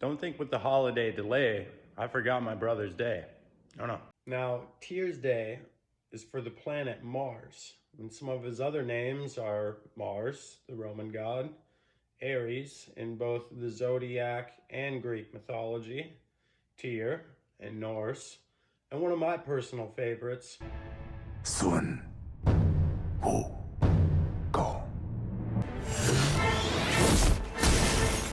Don't think with the holiday delay, I forgot my brother's day. Oh no. Now, TYR'S Day is for the planet Mars, and some of his other names are Mars, the Roman god, Ares in both the zodiac and Greek mythology, Tyr in Norse, and one of my personal favorites, Sun. Who. Go.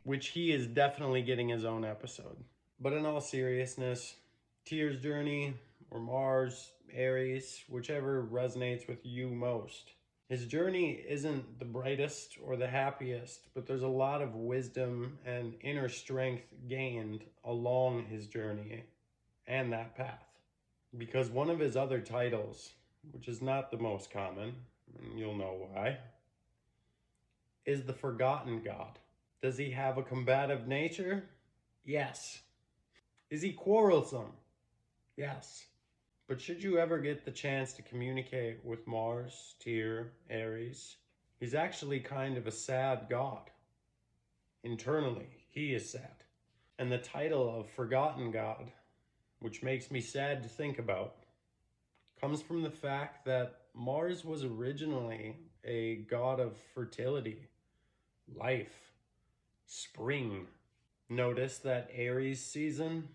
which he is definitely getting his own episode. But in all seriousness, Tyr's journey, or Mars, Ares, whichever resonates with you most. His journey isn't the brightest or the happiest, but there's a lot of wisdom and inner strength gained along his journey and that path. Because one of his other titles, which is not the most common, and you'll know why, is the Forgotten God. Does he have a combative nature? Yes. Is he quarrelsome? Yes. But should you ever get the chance to communicate with Mars, Tyr, Ares, he's actually kind of a sad god. Internally, he is sad. And the title of Forgotten God, which makes me sad to think about, comes from the fact that Mars was originally a god of fertility, life, spring. Notice that Aries season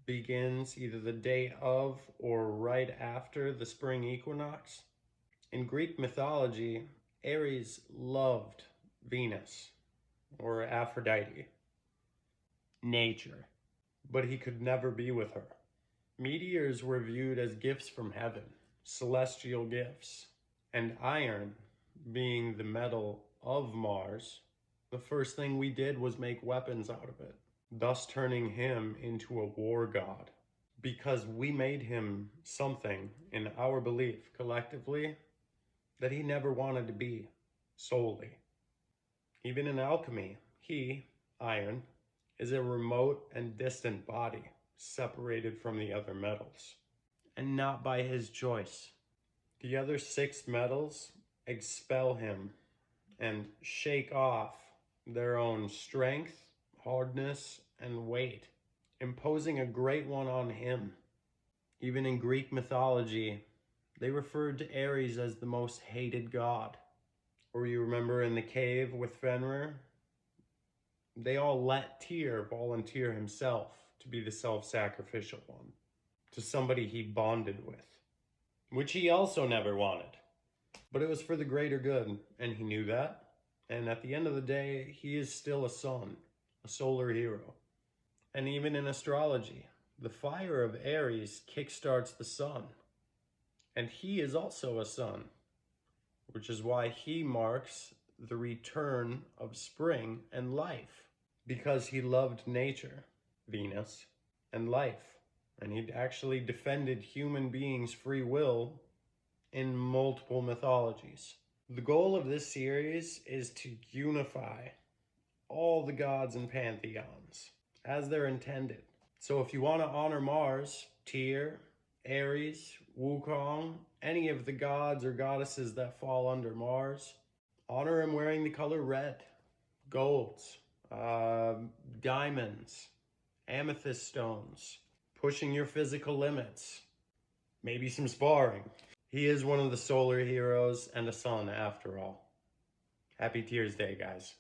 begins either the day of or right after the spring equinox. In Greek mythology, Ares loved Venus, or Aphrodite, nature, but he could never be with her. Meteors were viewed as gifts from heaven, celestial gifts, and iron, being the metal of Mars, the first thing we did was make weapons out of it, thus turning him into a war god. Because we made him something, in our belief collectively, that he never wanted to be solely. Even in alchemy, he, iron, is a remote and distant body, separated from the other metals, and not by his choice. The other 6 metals expel him and shake off their own strength, hardness, and weight, imposing a great one on him. Even in Greek mythology, they referred to Ares as the most hated god. Or you remember in the cave with Fenrir, they all let Tyr volunteer himself to be the self-sacrificial one, to somebody he bonded with, which he also never wanted. But it was for the greater good, and he knew that. And at the end of the day, he is still a sun, a solar hero. And even in astrology, the fire of Ares kickstarts the sun. And he is also a sun, which is why he marks the return of spring and life, because he loved nature, Venus, and life. And he'd actually defended human beings' free will in multiple mythologies. The goal of this series is to unify all the gods and pantheons as they're intended. So if you want to honor Mars, Tyr, Ares, Wukong, any of the gods or goddesses that fall under Mars, honor him wearing the color red, golds, diamonds, amethyst stones, pushing your physical limits, maybe some sparring. He is one of the solar heroes and a sun after all. Happy TYR'S Day, guys.